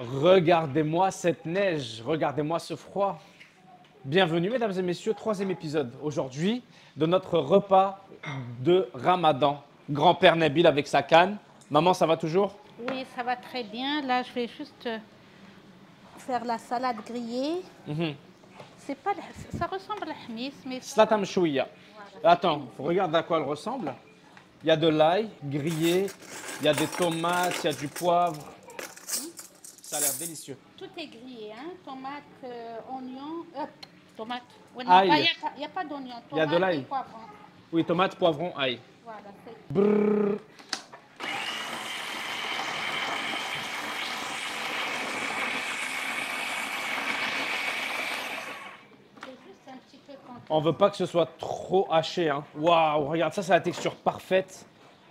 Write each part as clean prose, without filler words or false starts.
Regardez-moi cette neige, regardez-moi ce froid. Bienvenue mesdames et messieurs, troisième épisode aujourd'hui de notre repas de Ramadan. Grand-père Nabil avec sa canne. Maman, ça va toujours? Oui, ça va très bien. Là, je vais juste faire la salade grillée. C'est pas, ça ressemble à l'hmis, mais Slata mchouia. Attends, regarde à quoi elle ressemble. Il y a de l'ail grillé, il y a des tomates, il y a du poivre. Ça a l'air délicieux. tout est grillé, hein? Tomate, oignon, tomate. Ouais, non, Ail. il n'y a pas d'oignon. Il y a de Tomate l'ail. et poivron. Oui, tomate, poivron, ail. Voilà, c'est juste un petit peu quand On veut pas que ce soit trop haché. Hein. Waouh, regarde, ça c'est la texture parfaite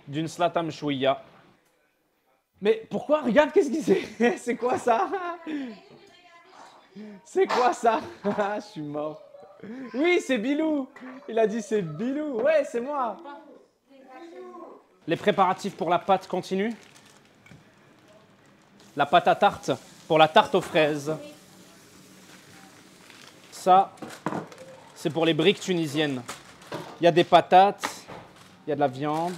d'une slata mchouia. Mais pourquoi? Regarde, qu'est-ce qui c'est? C'est quoi ça? C'est quoi ça? Je suis mort. Oui, c'est Bilou. Il a dit c'est Bilou. Ouais, c'est moi. Les préparatifs pour la pâte continuent. La pâte à tarte pour la tarte aux fraises. Ça, c'est pour les briques tunisiennes. Il y a des patates, il y a de la viande.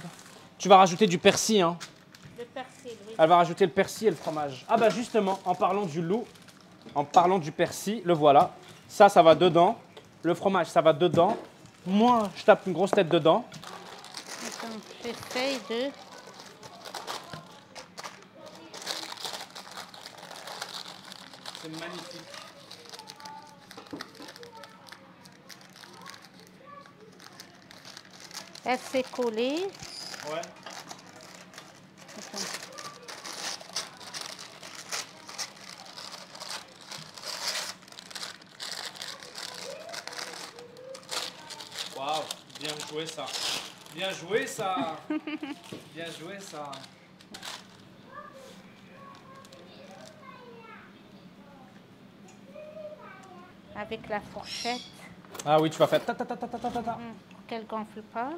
Tu vas rajouter du persil, hein? le persil, oui. Elle va rajouter le persil et le fromage. Ah bah justement, en parlant du loup, en parlant du persil, le voilà. Ça va dedans. Le fromage, ça va dedans. Moi, je tape une grosse tête dedans. Attends, j'essaye de... C'est magnifique. Elle s'est collée. Ouais. Attends. Waouh, bien joué ça. Bien joué ça. Bien joué ça. Avec la fourchette, Ah oui, tu vas faire ta ta ta ta ta ta ta. pour qu'elle ne gonfle pas.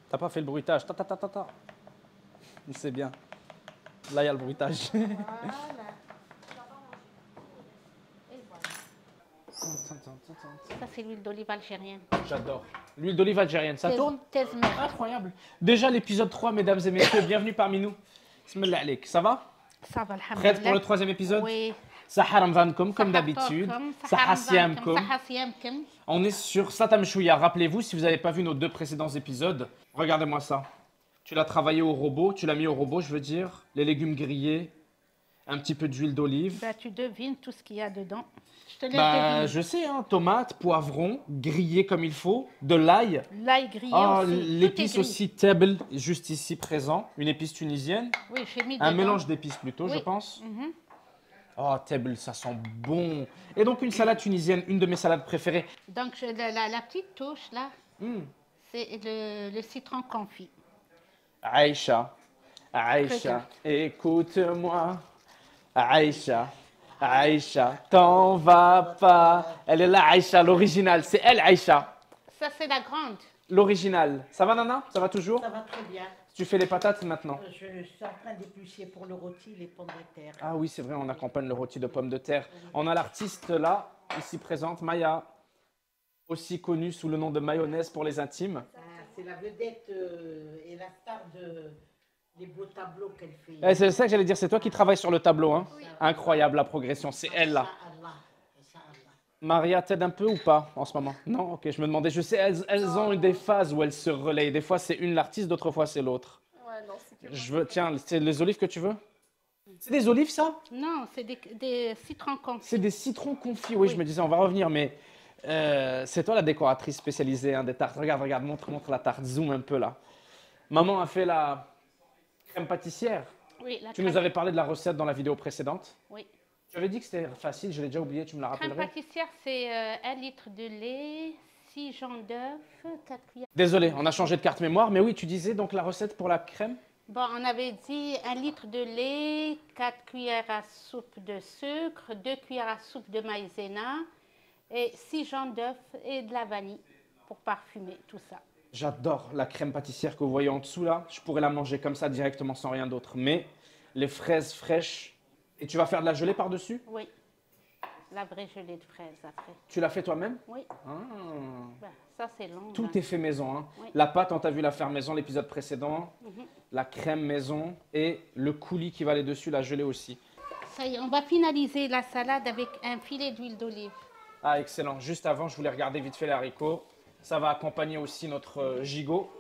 T'as pas fait le bruitage. Ta ta ta ta ta. C'est bien. Là, il y a le bruitage. Voilà. Et voilà. Ça, c'est l'huile d'olive algérienne. J'adore. L'huile d'olive algérienne, ça tourne? Tezmer. Incroyable. Déjà l'épisode 3, mesdames et messieurs, bienvenue parmi nous. Bismillah alik. Ça va? Ça va, Prête pour le troisième épisode? Oui. Sahar Ramadankoum, comme d'habitude. Sahar Siamkoum. Sahasiamkum. On est sur Slata mchouia. Rappelez-vous, si vous n'avez pas vu nos deux précédents épisodes, regardez-moi ça. Tu l'as travaillé au robot, tu l'as mis au robot, je veux dire. Les légumes grillés, un petit peu d'huile d'olive. Bah, tu devines tout ce qu'il y a dedans. Je te laisse Bah, deviner. je sais, hein, tomates, poivrons, grillés comme il faut, de l'ail. L'ail grillé Oh, aussi. l'épice Tout est aussi table, juste ici présent. Une épice tunisienne. grillé. Oui, j'ai mis Un dedans. mélange d'épices plutôt, je Oui. pense. Mhm. Oh, table, ça sent bon. Et donc, une salade tunisienne, une de mes salades préférées. Donc, la petite touche, là, c'est le citron confit. Aïcha, Aïcha, écoute-moi. Aïcha, Aïcha, t'en vas pas. Elle est là, Aïcha, l'original. C'est elle, Aïcha. Ça, c'est la grande. L'original. Ça va, Nana? Ça va toujours? Ça va très bien. Tu fais les patates maintenant? Je suis en train d'éplucher pour le rôti les pommes de terre. Ah oui, c'est vrai, on accompagne le rôti de pommes de terre. On a l'artiste là, ici présente, Maya, aussi connue sous le nom de mayonnaise pour les intimes. Ah, c'est la vedette et la star des beaux tableaux qu'elle fait. Eh, c'est ça que j'allais dire, c'est toi qui travailles sur le tableau. Hein? Incroyable la progression, c'est elle là. Inch'Allah, Inch'Allah. Maria t'aide un peu ou pas en ce moment? Non, ok, je me demandais, je sais, elles ont des phases où elles se relayent. Des fois c'est une l'artiste, d'autres fois c'est l'autre. Ouais, non, c'est Je veux, tiens, c'est les olives que tu veux? C'est des olives ça? Non, c'est des citrons confits. C'est des citrons confits, oui, je me disais, on va revenir, mais c'est toi la décoratrice spécialisée hein, des tartes. Regarde, regarde, montre la tarte, zoom un peu là. Maman a fait la crème pâtissière. Oui, la Tu nous avais parlé de la recette dans la vidéo précédente. Oui. Tu avais dit que c'était facile, je l'ai déjà oublié, tu me la Crème rappellerais? pâtissière, c'est 1 litre de lait, 6 jaunes d'œufs, 4 cuillères. Désolé, on a changé de carte mémoire, mais oui, tu disais donc la recette pour la crème? Bon, on avait dit 1 litre de lait, 4 cuillères à soupe de sucre, 2 cuillères à soupe de maïzena et 6 jaunes d'œufs et de la vanille pour parfumer tout ça. J'adore la crème pâtissière que vous voyez en dessous là. Je pourrais la manger comme ça directement sans rien d'autre. Mais les fraises fraîches. Et tu vas faire de la gelée par-dessus? Oui. La vraie gelée de fraises après. Tu l'as fait toi-même? Oui. Ah. Ben, ça, c'est long. Tout hein. est fait maison. Hein. Oui. La pâte, on t'a vu la faire maison l'épisode précédent. Mhm. La crème maison et le coulis qui va aller dessus, la gelée aussi. Ça y est, on va finaliser la salade avec un filet d'huile d'olive. Ah, excellent. Juste avant, je voulais regarder vite fait les haricots. Ça va accompagner aussi notre gigot.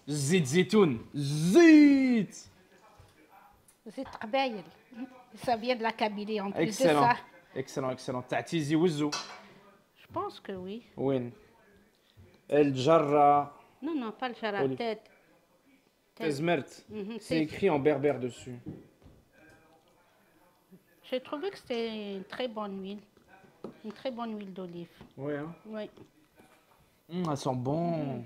Zit zitoun. Zit. C'est très belle. Ça vient de la Kabylie en plus Excellent. de ça. Excellent, excellent. Ta'tizi wuzu. Je pense que oui. Win. El jarra. Non, non, pas le jara Olive. tête. Tezmert. Mhm, C'est écrit en berbère dessus. J'ai trouvé que c'était une très bonne huile. Une très bonne huile d'olive. Oui, hein. Oui. Elle sent bon.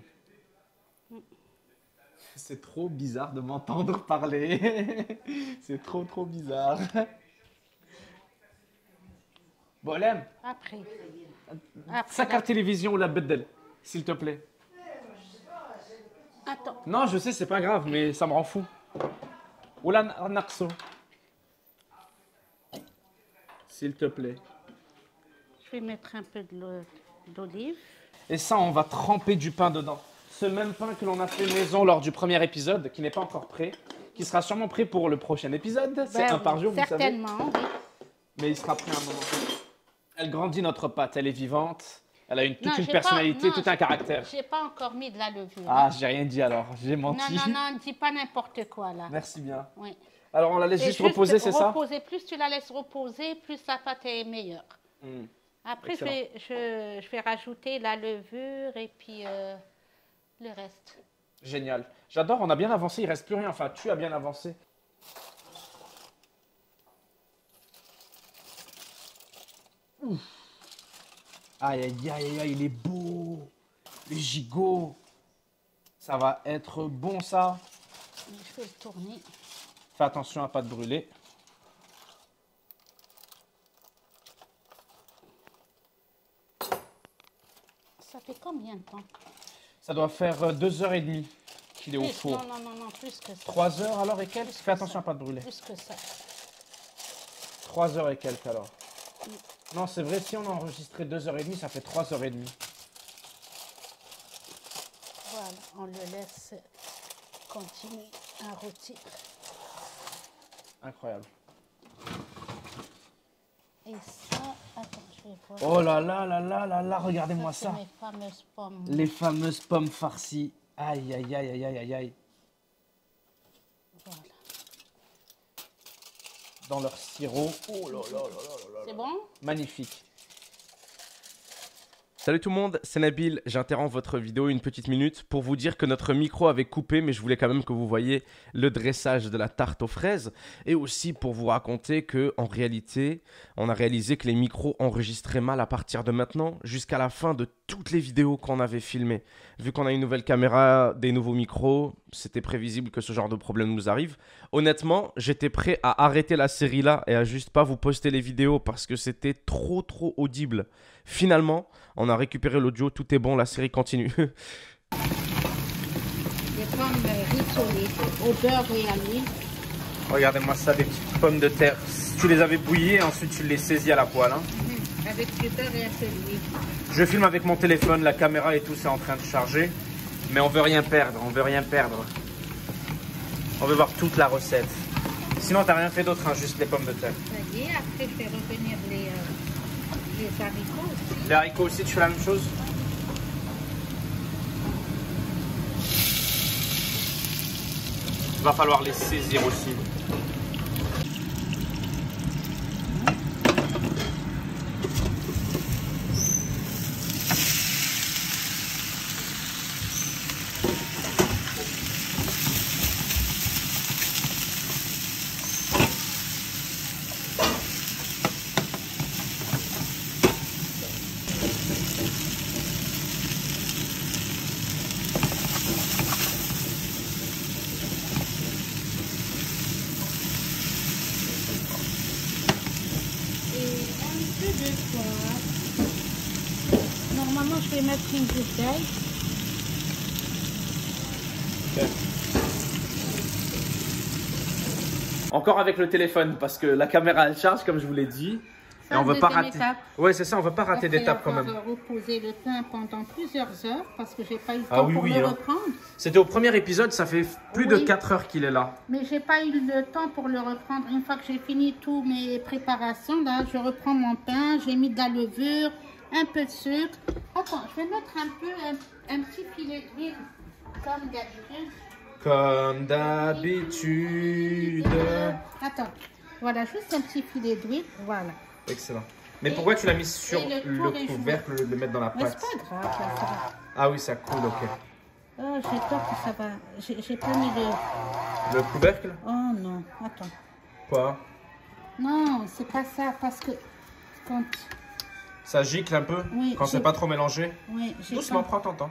C'est trop bizarre de m'entendre parler. C'est trop bizarre. Bolem, Après. sa carte télévision ou la beddel, s'il te plaît. Attends. Non, je sais, c'est pas grave, mais ça me rend fou. Ou la naqso. S'il te plaît. Je vais mettre un peu d'olive. Et ça, on va tremper du pain dedans. Ce même pain que l'on a fait maison lors du premier épisode, qui n'est pas encore prêt, qui sera sûrement prêt pour le prochain épisode. C'est Ben un par oui, jour, vous savez. certainement, oui. Mais il sera prêt à un moment. Elle grandit notre pâte, elle est vivante. Elle a toute Non, une j'ai personnalité, pas- non, tout un caractère. J'ai pas encore mis de la levure. Ah, j'ai rien dit alors, j'ai non, menti. non, non, ne dis pas n'importe quoi là. Merci bien. Oui. Alors on la laisse Et juste reposer, c'est ça? reposer. Plus tu la laisses reposer, plus la pâte est meilleure. Hmm. Après, Excellent. je vais rajouter la levure et puis le reste. Génial. J'adore, on a bien avancé, il reste plus rien. Enfin, tu as bien avancé. Ouf. Aïe, aïe, aïe, aïe, il est beau. Le gigot. Ça va être bon, ça. Je vais le tourner. Fais attention à pas te brûler. Ça fait combien de temps? Ça doit faire 2h30 qu'il est au Plus, four. non, non, non, non, plus que ça. 3 heures alors et quelques? Plus que Fais attention ça. à pas te brûler. Plus que ça. 3 heures et quelques alors. Non, c'est vrai, si on a enregistré 2h30, ça fait 3h30. Voilà, on le laisse continuer à rôtir. Incroyable. Et ça, attends, je vais voir. Oh là là là là là là, regardez-moi C'est ça. mes fameuses pommes. Les fameuses pommes farcies. Aïe, aïe, aïe, aïe, aïe, aïe, aïe. Voilà. Dans leur sirop. Oh là là là là là là. C'est bon? Magnifique. Salut tout le monde, c'est Nabil, j'interromps votre vidéo une petite minute pour vous dire que notre micro avait coupé, mais je voulais quand même que vous voyiez le dressage de la tarte aux fraises et aussi pour vous raconter que en réalité, on a réalisé que les micros enregistraient mal à partir de maintenant jusqu'à la fin de toutes les vidéos qu'on avait filmées. Vu qu'on a une nouvelle caméra, des nouveaux micros, c'était prévisible que ce genre de problème nous arrive. Honnêtement, j'étais prêt à arrêter la série là et à juste pas vous poster les vidéos parce que c'était trop audible. Finalement, on a récupéré l'audio, tout est bon, la série continue. Des pommes rissolées au beurre et à l'huile. Regardez-moi ça, des petites pommes de terre. Tu les avais bouillies et ensuite tu les saisis à la poêle. Hein. Avec du beurre et un peu d'huile. Je filme avec mon téléphone, la caméra et tout, c'est en train de charger. Mais on veut rien perdre, on veut rien perdre. On veut voir toute la recette. Sinon, t'as rien fait d'autre, hein, juste les pommes de terre. Ça y est, après je vais revenir les haricots aussi. Les haricots aussi, tu fais la même chose? Il va falloir les saisir aussi. Et un peu de poivre. Normalement, je vais mettre une goutte d'ail. Encore avec le téléphone parce que la caméra elle charge comme je vous l'ai dit. Et on veut pas rater. Ouais, c'est ça, on veut pas rater d'étape quand même. On va reposer le pain pendant plusieurs heures parce que j'ai pas eu le temps Ah oui, pour oui, le hein. reprendre. C'était au premier épisode, ça fait plus de 4 heures qu'il est là. Mais j'ai pas eu le temps pour le reprendre. Une fois que j'ai fini toutes mes préparations, là, je reprends mon pain. J'ai mis de la levure, un peu de sucre. Attends, je vais mettre un peu un petit filet d'huile comme d'habitude. Comme d'habitude. Attends, voilà, juste un petit filet d'huile, voilà. Excellent. Mais pourquoi tu l'as mis sur et le le tour est couvercle au lieu de le mettre dans la Mais pâte? c'est pas grave, là, ça va. Ah oui, ça coule, ok. Oh, j'ai peur que ça va. J'ai pas mis de. Le couvercle? Oh non, attends. Quoi? Non, c'est pas ça, parce que quand. Ça gicle un peu Oui, quand c'est pas trop mélangé? Oui, j'ai Doucement, pas- prends ton temps.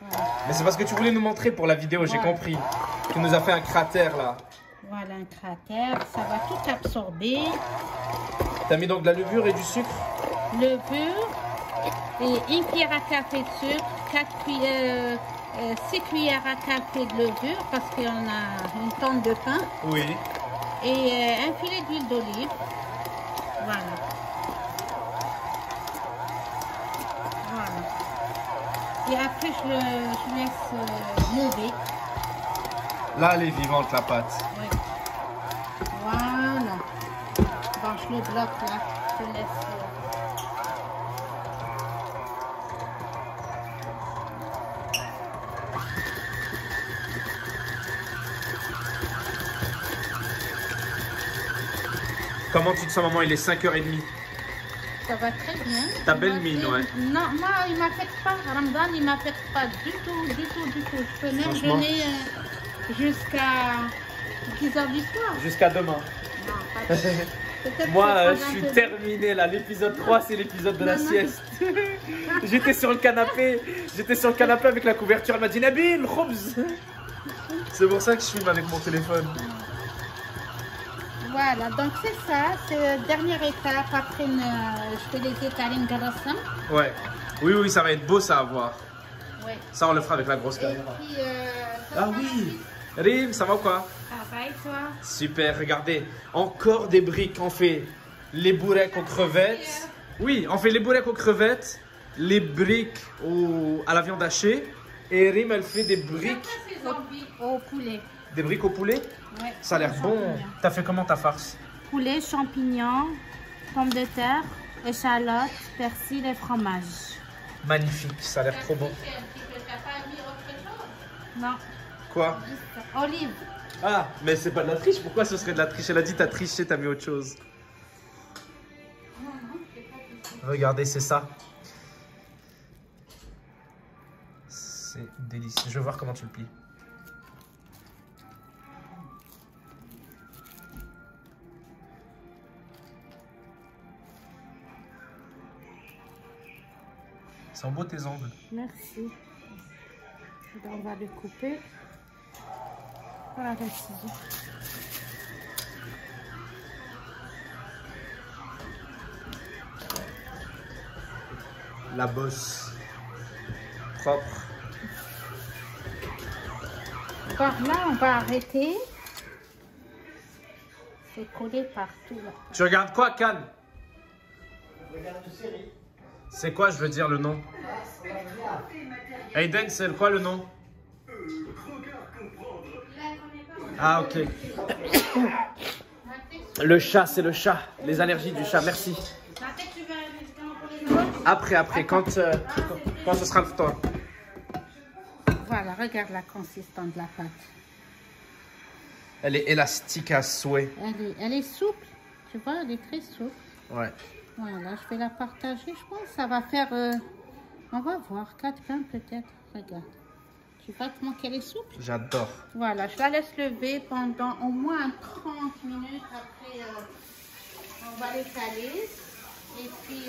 Voilà. Mais c'est parce que tu voulais nous montrer pour la vidéo, j'ai Voilà. compris. Tu nous as fait un cratère là. Voilà un cratère, ça va tout absorber. T'as mis donc de la levure et du sucre? Levure et une cuillère à café de sucre, 6 cuillères à café de levure parce qu'on a une tonne de pain Oui. et un filet d'huile d'olive. Voilà. Voilà. Et après, je laisse lever. Là, elle est vivante la pâte. Oui. Voilà. Bon, je le bloque là. Je laisse. Comment tu te sens, maman? Il est 5h30. Ça va très bien. Ta belle mine, ouais. Non, moi, il m'affecte pas. Ramadan, il m'affecte pas du tout, du tout, du tout. Je peux même Franchement. jeûner jusqu'à 10h du soir. Jusqu'à demain. Non, pas du tout. Peut-être Moi, que ça je prendra suis un peu- terminé là. L'épisode 3, c'est l'épisode de la Non, non. sieste. J'étais sur le canapé. J'étais sur le canapé avec la couverture. Elle m'a dit Nabil, khobz. C'est pour ça que je filme avec mon téléphone. Voilà, donc c'est ça. C'est la dernière étape. Après, je fais les étaler une garassam. Ouais. Oui, oui, ça va être beau ça à voir. Ouais. Ça, on le fera avec la grosse Et caméra. puis, Ah oui. Rim, ça va ou quoi? ça va et toi? Super, regardez. Encore des briques. On fait les bourrecs aux crevettes. Oui, on fait les bourrecs aux crevettes, les briques à la viande hachée. Et Rim, elle fait des briques. Au poulet. Des briques au poulet? Ouais. Ça a l'air bon. Champignons. T'as fait comment ta farce? Poulet, champignons, pommes de terre, échalotes, persil et fromage. Magnifique, ça a l'air trop bon. Non, Quoi? olive. Ah, mais c'est pas de la triche. Pourquoi ce serait de la triche? Elle a dit t'as triché, t'as mis autre chose. Regardez, c'est ça. C'est délicieux. Je veux voir comment tu le plies. Ils sont beaux tes ongles. Merci. On va le couper. Voilà le ciseau. La bosse. Propre. Par là, on va arrêter. C'est collé partout là. Tu regardes quoi, Cannes? C'est quoi, je veux dire, le nom? Aiden, c'est quoi le nom? Ah, ok. Le chat, c'est le chat. Les allergies du chat, merci. Après, quand ce sera le temps. Voilà, regarde la consistance de la pâte. Elle est élastique à souhait. Elle est souple. Tu vois, elle est très souple. Ouais. Voilà, je vais la partager. Je pense que ça va faire... on va voir, 4 pains peut-être. Regarde. Tu vois comment qu'elle est souple? J'adore. Voilà, je la laisse lever pendant au moins 30 minutes. Après, on va l'étaler. Et puis,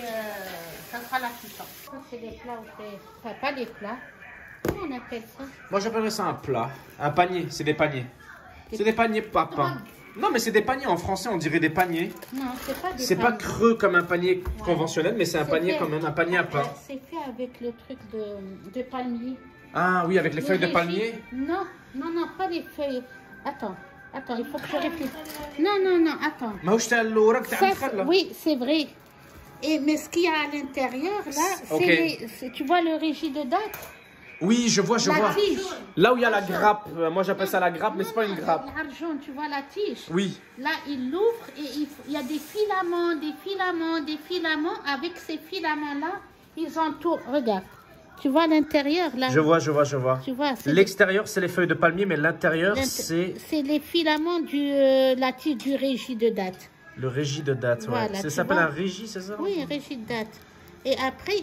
ça sera la cuisson. Ça, c'est des plats où je fais... Enfin, pas des plats. Comment on appelle ça? Moi, j'appellerais ça un plat. Un panier, c'est des paniers. C'est des paniers papa. Non, mais c'est des paniers. En français, on dirait des paniers. Non, c'est pas des C'est pas paniers. creux comme un panier Ouais. conventionnel, mais c'est un C'est panier fait- quand même, un panier à pain. C'est fait avec le truc de palmier. Ah oui, avec les feuilles de Les palmier. filles- Non, non, non, pas les feuilles. Attends, Attends, il faut que je réfléchisse. Non, non, non, attends. ماهوش تاع الوراق تاع Ça, المخلة. oui, c'est vrai. Mais ce qu'il y a à l'intérieur, là, Ok. tu vois le régie de date? Oui, je vois, je La vois. tige. Là où il y a la grappe, moi j'appelle ça la grappe, mais c'est pas une grappe. L'argent, tu vois la tige? Oui. Là, il l'ouvre et il y a des filaments, des filaments, des filaments. Avec ces filaments-là, ils entourent. Regarde, tu vois l'intérieur là? Je vois, je vois, je vois. Tu vois, L'extérieur, c'est les feuilles de palmier, mais l'intérieur, c'est c'est les filaments la tige du régie de date. le régie de date. Ouais. Voilà, Ça tu s'appelle vois. un régie, c'est ça? Oui, régie de date. Et après,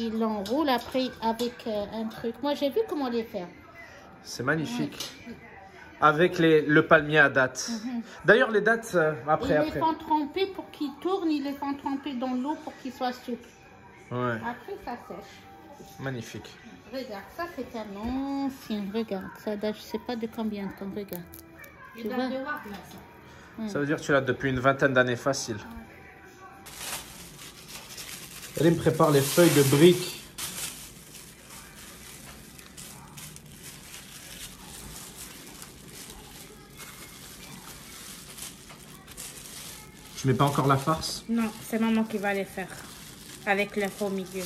il l'enroule après avec un truc. Moi, j'ai vu comment les faire. C'est magnifique. Avec le palmier à date. D'ailleurs, les dates, après, Ils les après. font tremper pour qu'ils tournent, ils les font tremper dans l'eau pour qu'ils soient souples. Ouais, Après, ça sèche. magnifique. Regarde, ça c'est un ancien. Regarde, ça date, je sais pas de combien de temps. Regarde. Tu vois? Ça veut dire que tu l'as depuis une vingtaine d'années facile. Elle me prépare les feuilles de briques. Tu mets pas encore la farce? Non, c'est maman qui va les faire. Avec l'œuf au milieu.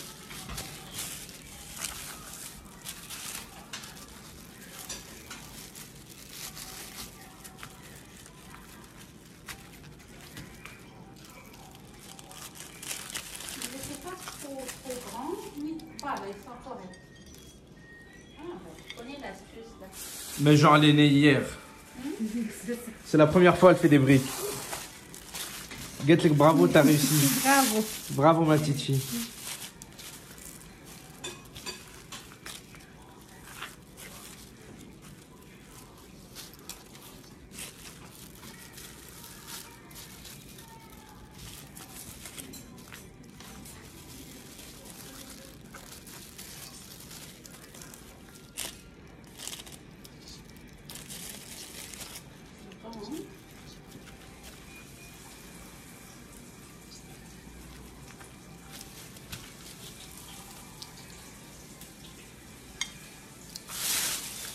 C'est pas trop grand, mais voilà, ils sont corrects. Je connais l'astuce là. Mais genre, elle est née hier. C'est la première fois qu'elle fait des briques. Getlek, bravo, t'as réussi. Bravo. Bravo, ma petite fille.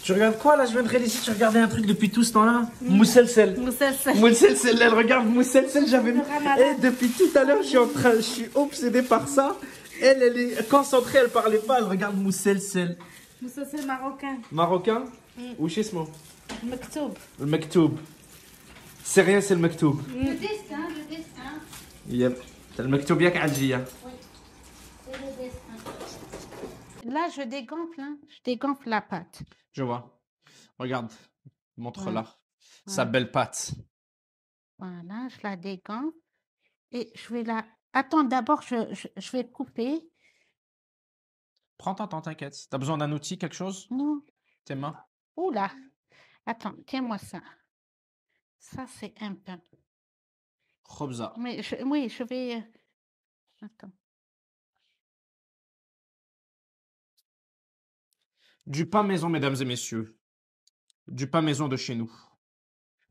Tu regardes quoi là? Je viens de réaliser, tu regardais un truc depuis tout ce temps-là? Mousselsel. Mousselsel, elle regarde Mousselsel, j'avais mis. Et depuis tout à l'heure, je suis obsédé par ça. Elle est concentrée, elle parlait pas, elle regarde Mousselsel. Mousselsel marocain. Marocain? Ou chez ce Mektoub. Le mektoub. C'est rien, c'est le mektoub. Le destin, le destin. Yep. C'est le mektoub yak adjia. C'est le destin. Là, je dégonfle, hein. Je dégonfle la pâte. Je vois. Regarde, montre-la. Ouais. Sa belle pâte. Voilà, je la dégonfle. Et je vais la... Attends, d'abord, je vais couper. Prends ton temps, t'inquiète. T'as besoin d'un outil, quelque chose? Non. Tes mains? Oula. Attends, tiens-moi ça. Ça, c'est un pain. Khobza. Mais oui, je vais... Attends. Du pain maison, mesdames et messieurs. Du pain maison de chez nous.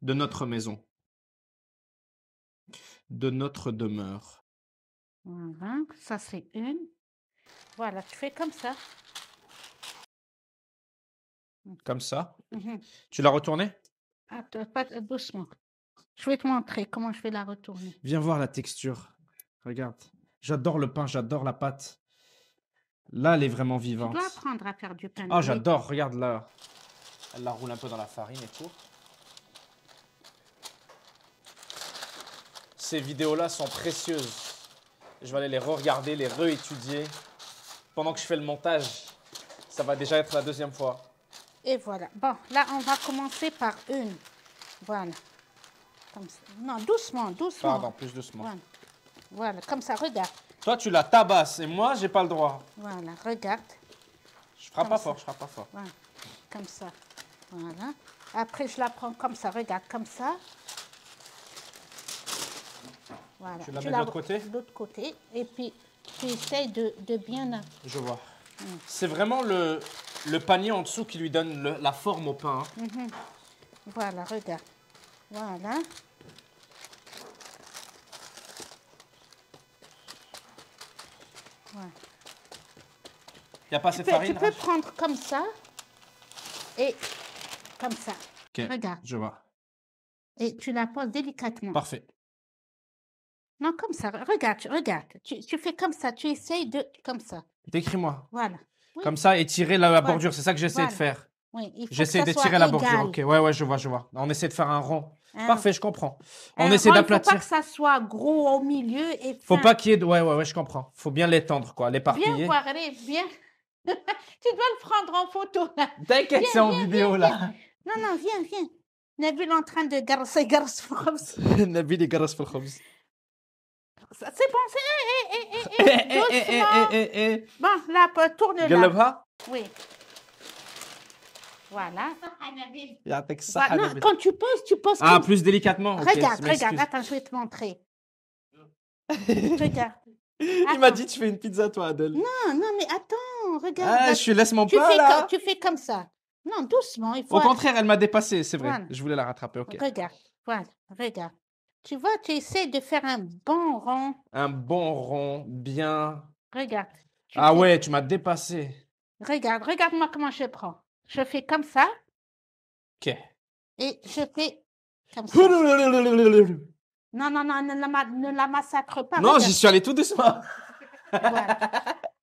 De notre maison. De notre demeure. Voilà, ça, c'est une. Voilà, tu fais comme ça. Comme ça. Mhm. Tu l'as retournée? Attends, pas doucement. Je vais te montrer comment je vais la retourner. Viens voir la texture. Regarde. J'adore le pain, j'adore la pâte. Là, elle est vraiment Tu vivante. dois apprendre à faire du pain. Oh, j'adore. Regarde là. Elle la roule un peu dans la farine et tout. Ces vidéos-là sont précieuses. Je vais aller les re-regarder, les re-étudier. Pendant que je fais le montage, ça va déjà être la deuxième fois. Et voilà. Bon, là, on va commencer par une. Voilà. Comme ça. Non, doucement, doucement. Pardon, plus doucement. Voilà. Voilà, comme ça, regarde. Toi, tu la tabasses et moi, j'ai pas le droit. Voilà, regarde. Je frappe Comme pas ça. fort, je frappe pas fort. Voilà, comme ça. Voilà. Après, je la prends comme ça, regarde, comme ça. Voilà. Tu la mets de l'autre côté? De l'autre côté. Et puis, tu essayes de bien... Je vois. C'est vraiment le panier en dessous qui lui donne la forme au pain. Hein. Voilà, regarde. Voilà. Voilà. Il n'y a pas assez de Tu farine? peux prendre comme ça et comme ça. Ok, Regarde. je vois. Et tu la poses délicatement. Parfait. Non, comme ça. Regarde, regarde. Tu fais comme ça. Tu essayes de... Comme ça. Décris-moi. Voilà. Oui, Comme ça, étirer la voilà. bordure. C'est ça que j'essaie de Voilà. faire. Oui, il faut que J'essaie ça soit d'étirer la bordure. égal. Ok, ouais, ouais, je vois, je vois. On essaie de faire un rond. Hein. Parfait, je comprends. On Un essaie rond, il faut pas d'aplatir. que ça soit gros au milieu et Faut fin. pas qu'il y ait de... Ouais, ouais, ouais, je comprends. Faut bien l'étendre, quoi, Viens l'éparpiller. voir, allez, viens. Tu dois le prendre en photo, là. T'inquiète, Viens, c'est en viens, vidéo, viens, là. Non, non, viens, viens. Nabil est en train de garcer comme ça. Nabil est garas fil khobz. C'est bon, c'est... doucement. Bon, là, tourne-la. قلبها Oui. Voilà. يعطيك Voilà. الصحة Non, نبيل. quand tu poses Ah, comme... plus délicatement. Ok, Regarde, je m'excuse. regarde. Attends, je vais te montrer. Regarde. Il m'a Attends. dit tu fais une pizza toi, Adèle. Non, non, mais attends, regarde. Ah, laisse mon pain là. Tu fais comme ça. Non, doucement. Il faut... Au contraire, elle m'a dépassé, c'est vrai. Voilà. Je voulais la rattraper, ok. Regarde, voilà, regarde. Tu vois, tu essaies de faire un bon rond. Un bon rond, bien. Regarde. Ah fais- ouais, tu m'as dépassé. Regarde, regarde-moi comment je prends. Je fais comme ça Ok. et je fais comme ça. Non, non, non, ne la massacre pas. Non, regarde. j'y suis allé tout doucement. Voilà.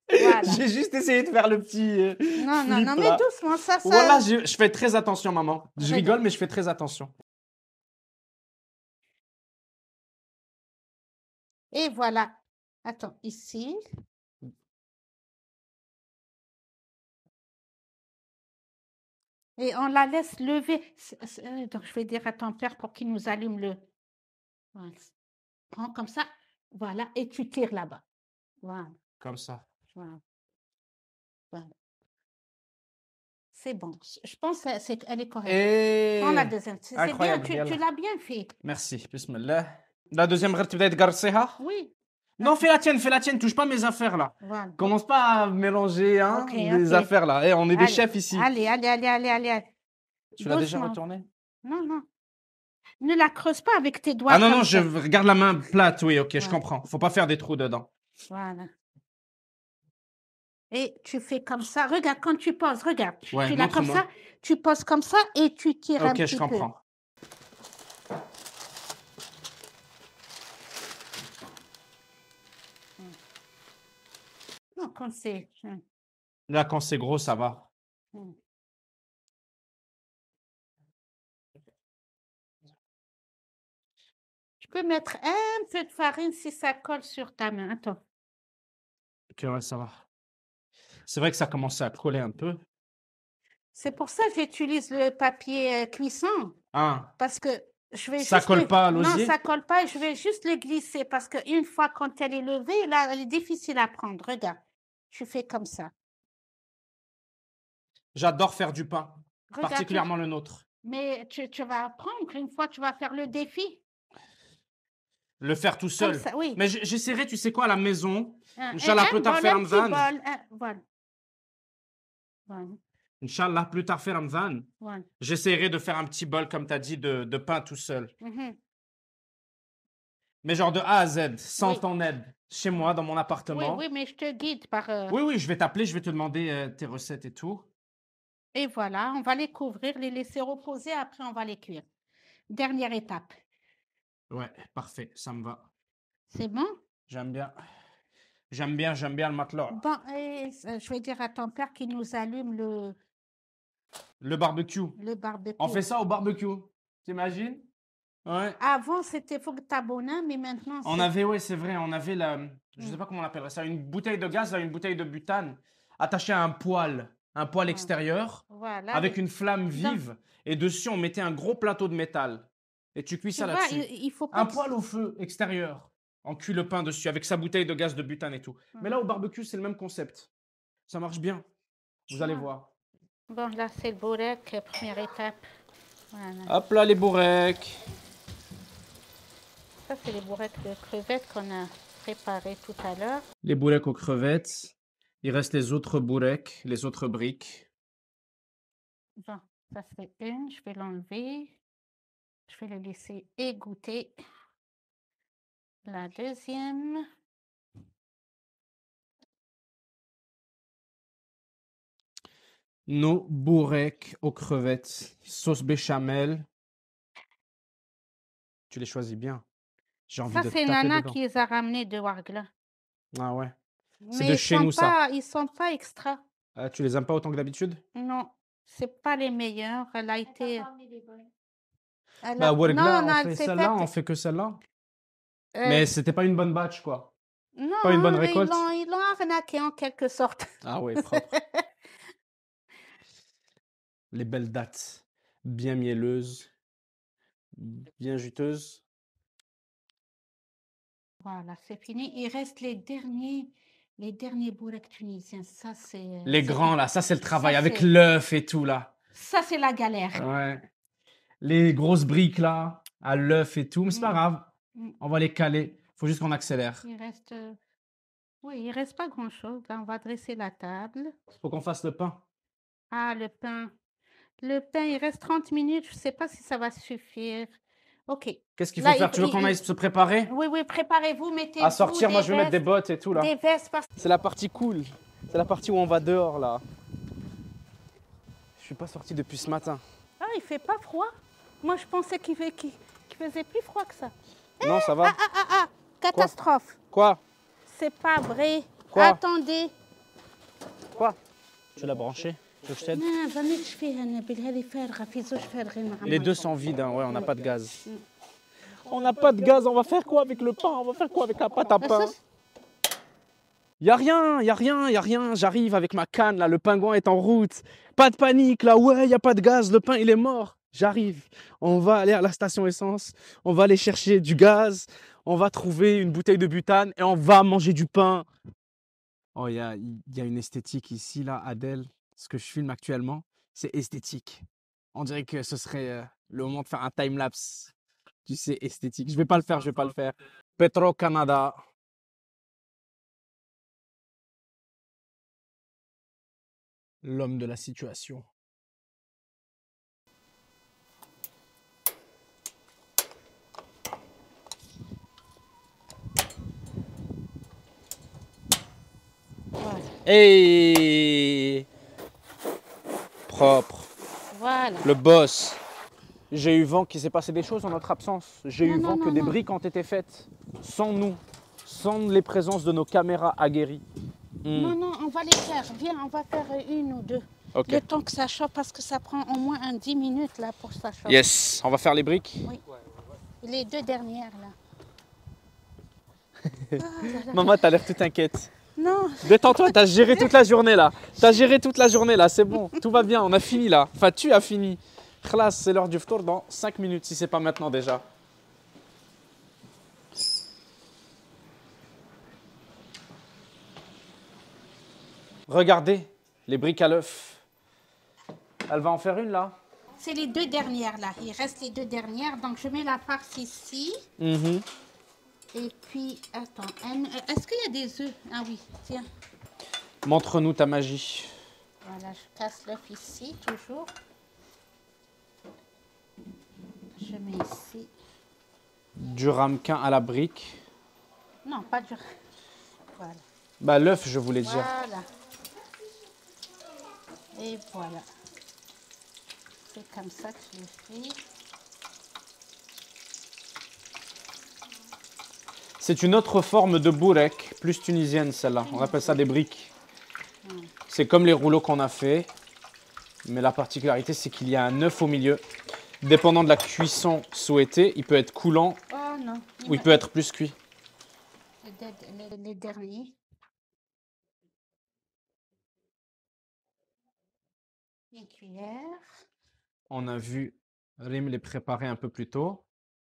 Voilà. J'ai juste essayé de faire le petit. Non, non, flip, non, là. mais doucement, ça. Voilà, je fais très attention, maman. Je Regarde. rigole, mais je fais très attention. Et voilà. Attends, ici. Et on la laisse lever. Donc, je vais dire à ton père pour qu'il nous allume le... Voilà. Prends comme ça. Voilà. Et tu tires là-bas. Voilà. Comme ça. Voilà. Voilà. C'est bon. Je pense qu'elle est correcte. Et... Prends la deuxième. C'est bien. Incroyable, Tu yallah. l'as bien fait. Merci, bismillah. La deuxième, غير تبدا تقرصيها. Oui. Non, fais la tienne, touche pas mes affaires là. Voilà. Commence pas à mélanger hein, Ok, des ok. affaires là. Eh, on est des Allez, chefs ici. Allez, allez, allez, allez, allez. Tu l'as déjà Doucement. retourné? Non, non. Ne la creuse pas avec tes doigts. Ah non, comme non, je ça. regarde la main plate, oui, ok, je Ouais. comprends. Faut pas faire des trous dedans. Voilà. Et tu fais comme ça. Regarde, quand tu poses, regarde. Ouais, Tu l'as comme montre-moi. ça. Tu poses comme ça et tu tires un Ok, petit je peu. comprends. Non, quand c'est... Là, quand c'est gros, ça va. Tu peux mettre un peu de farine si ça colle sur ta main. Attends. Ok, ouais, ça va. C'est vrai que ça commence à coller un peu. C'est pour ça que j'utilise le papier cuisson. Ah, Parce que je vais ça juste colle le- pas à Non, l'osier? ça colle pas. Je vais juste le glisser parce qu'une fois quand elle est levée, là, elle est difficile à prendre. Regarde. Tu fais comme ça. J'adore faire du pain, Regarde, particulièrement le nôtre. Mais tu vas apprendre. Une fois, tu vas faire le défi. Le faire tout Comme seul. ça, oui. Mais j'essaierai, tu sais quoi, à la maison. Un Inch'Allah, plus tard bol, faire un un petit van. bol, voilà. Voilà, Inch'Allah, plus tard faire un van. voilà. J'essaierai de faire un petit bol, comme tu as dit, de pain tout seul. Mhm. Mais genre de A à Z, sans Oui. ton aide. Chez moi, dans mon Oui, appartement. oui, mais je te guide par... Oui, oui, je vais t'appeler, je vais te demander tes recettes et tout. Et voilà, on va les couvrir, les laisser reposer, après on va les cuire. Dernière étape. Ouais, parfait, ça me va. C'est bon? J'aime bien. J'aime bien le matelot. Bon, et, je vais dire à ton père qu'il nous allume Le barbecue. le barbecue. On fait ça au barbecue. T'imagines? Ouais. Avant, c'était faut que t'abonnes, mais maintenant, On c'est... avait, ouais, c'est vrai, on avait la. Je sais pas comment on appellerait ça, une bouteille de gaz, là, une bouteille de butane, attachée à un poêle Ouais. extérieur, Voilà. avec les- une flamme vive, et dessus, on mettait un gros plateau de métal. Et tu cuis Tu ça vois, là-dessus. il faut pas... Un que- poêle au feu extérieur. On cuit le pain dessus avec sa bouteille de gaz de butane et tout. Mais là, au barbecue, c'est le même concept. Ça marche bien. Vous allez Ouais. voir. Bon, là, c'est le bourrec, première étape. Voilà. Hop là, les bourrecs. Ça, c'est les bourrecs de crevettes qu'on a préparés tout à l'heure. Les bourrecs aux crevettes. Il reste les autres bourrecs, les autres briques. Bon, ça c'est une, je vais l'enlever. Je vais le laisser égoutter. La deuxième. Nos bourrecs aux crevettes. Sauce béchamel. Tu les choisis bien. J'ai envie Ça, de c'est taper Nana dedans. qui les a ramenés de Wargla. Ah ouais. C'est Mais de chez nous, ça. ils sont pas extra. Tu les aimes pas autant que d'habitude? Non, c'est pas les meilleurs. Elle a été. Elle Bah, a... Wargla, Non, on elle fait s'est celle-là, faite. on fait que celle-là. euh, Mais c'était pas une bonne batch, quoi. Non, pas une bonne hein, récolte. ils l'ont arnaqué en quelque sorte. Ah ouais, propre. Les belles dattes. Bien mielleuses. Bien juteuses. Voilà, c'est fini. Il reste les derniers bourrecs tunisiens. Ça, c'est. Les c'est- grands, là, ça c'est le travail, Ça, avec c'est- l'œuf et tout, là. Ça, c'est la galère. Ouais. Les grosses briques, là, à l'œuf et tout. Mais c'est pas Mm. grave. Mm. On va les caler. Faut juste qu'on accélère. Il reste. Oui, il reste pas grand-chose. Là, on va dresser la table. Faut qu'on fasse le pain. Ah, le pain. Le pain, il reste 30 minutes. Je sais pas si ça va suffire. Ok. Qu'est-ce qu'il Là, faut faire? Tu veux qu'on aille se préparer? Oui, oui, préparez-vous, mettez-vous À sortir, moi je vais mettre des bottes et tout, là. des vestes parce C'est la partie cool. C'est la partie où on va dehors, là. Je suis pas sorti depuis ce matin. Ah, il fait pas froid. Moi, je pensais qu'il faisait plus froid que ça. Non, ça va? Catastrophe. Quoi? C'est pas vrai. Quoi? Attendez. Quoi? Tu l'as branché? Tu veux que je t'aide? Non, venez, je fais un بالهذه فارغة في زوج فارغين مع Les بعض. deux sont vides, hein. Ouais, on n'a pas de gaz. On n'a pas de gaz, on va faire quoi avec le pain? On va faire quoi avec la pâte à pain? Y a rien, y a rien, y a rien. J'arrive avec ma canne, là, le pingouin est en route. Pas de panique, là, ouais, y a pas de gaz, le pain, il est mort. J'arrive. On va aller à la station essence, on va aller chercher du gaz, on va trouver une bouteille de butane et on va manger du pain. Oh, y a une esthétique ici, là, Adèle. Ce que je filme actuellement, c'est esthétique. On dirait que ce serait le moment de faire un time-lapse. Tu sais, esthétique. Je vais pas le faire, je vais pas le faire. Petro-Canada. L'homme de la situation. Voilà. Et propre. Voilà. Le boss. J'ai eu vent qu'il s'est passé des choses en notre absence. J'ai eu Non, vent non, que non, des non. briques ont été faites sans nous, sans les présences de nos caméras aguerries. Non, non, on va les faire. Viens, on va faire une ou deux. Ok. Le temps que ça chauffe, parce que ça prend au moins 10 minutes là pour que ça chauffe. Yes, on va faire les briques. Oui. Les deux dernières là. Ah, là, là. Maman, t'as l'air toute inquiète. Non, Détends-toi, t'as géré toute la journée là. T'as géré toute la journée là, c'est bon. Tout va bien, on a fini là. Enfin, tu as fini. Khlas, c'est l'heure du ftour dans 5 minutes, si c'est pas maintenant déjà. Regardez, les briques à l'œuf. Elle va en faire une là. c'est les deux dernières là. Il reste les deux dernières. Donc je mets la farce ici. Mhm. Et puis, attends, est-ce qu'il y a des œufs? Ah oui, tiens. Montre-nous ta magie. Voilà, je casse l'œuf ici, toujours. Je mets ici. Du ramequin à la brique. Non, pas du... Voilà. Bah l'œuf, je voulais dire. Voilà. Et voilà. C'est comme ça que je fais. C'est une autre forme de bourrek, plus tunisienne celle-là. On appelle ça des briques. C'est comme les rouleaux qu'on a fait. Mais la particularité, c'est qu'il y a un œuf au milieu. Dépendant de la cuisson souhaitée, il peut être coulant Oh non. ou il peut être plus cuit. Les derniers. Une cuillère. On a vu Rim les préparer un peu plus tôt.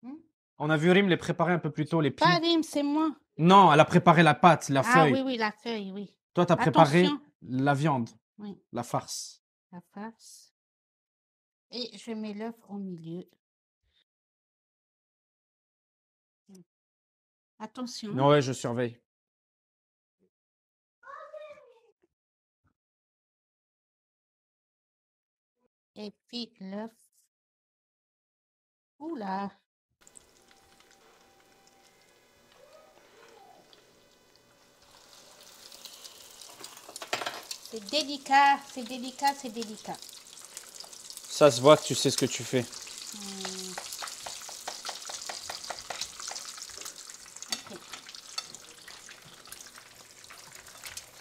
Hmm? On a vu Rim les préparer un peu plus tôt, les plis. Pas Rim, c'est moi. Non, elle a préparé la pâte, la Ah feuille. oui, oui, la feuille, oui. Toi, tu as préparé Attention. la viande, Oui, la farce. la farce. Et je mets l'œuf au milieu. Attention. Non, ouais, je surveille. Et puis l'œuf. Oula. C'est délicat, c'est délicat, c'est délicat. Ça se voit que tu sais ce que tu fais.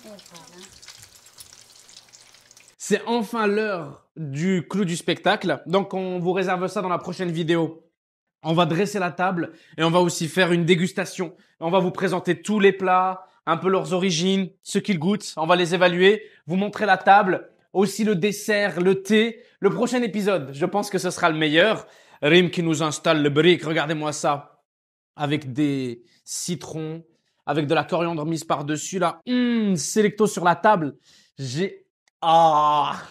Et voilà. C'est enfin l'heure du clou du spectacle. Donc, on vous réserve ça dans la prochaine vidéo. On va dresser la table et on va aussi faire une dégustation. On va vous présenter tous les plats, un peu leurs origines, ce qu'ils goûtent. On va les évaluer, vous montrer la table, aussi le dessert, le thé. Le prochain épisode, je pense que ce sera le meilleur. Rim qui nous installe le brick, regardez-moi ça. Avec des citrons, avec de la coriandre mise par-dessus là. Selecto sur la table. J'ai... Ah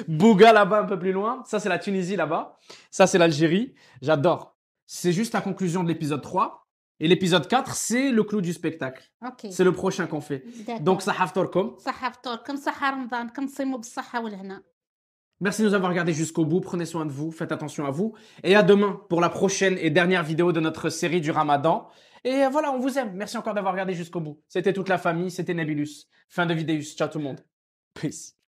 Bouga là-bas un peu plus loin. Ça, c'est la Tunisie là-bas. Ça, c'est l'Algérie. J'adore. C'est juste la conclusion de l'épisode 3. Et l'épisode 4, c'est le clou du spectacle. اوكي C'est le prochain qu'on fait. داكور. Donc, ça haftorkom. صحة فطوركم صحة رمضانكم صيموا بالصحة والهنا. Merci de nous avoir regardés jusqu'au bout. Prenez soin de vous. Faites attention à vous. Et à demain pour la prochaine et dernière vidéo de notre série du Ramadan. Et voilà, on vous aime. Merci encore d'avoir regardé jusqu'au bout. C'était toute la famille. C'était Nabilus. Fin de vidéo. Ciao tout le monde. Peace.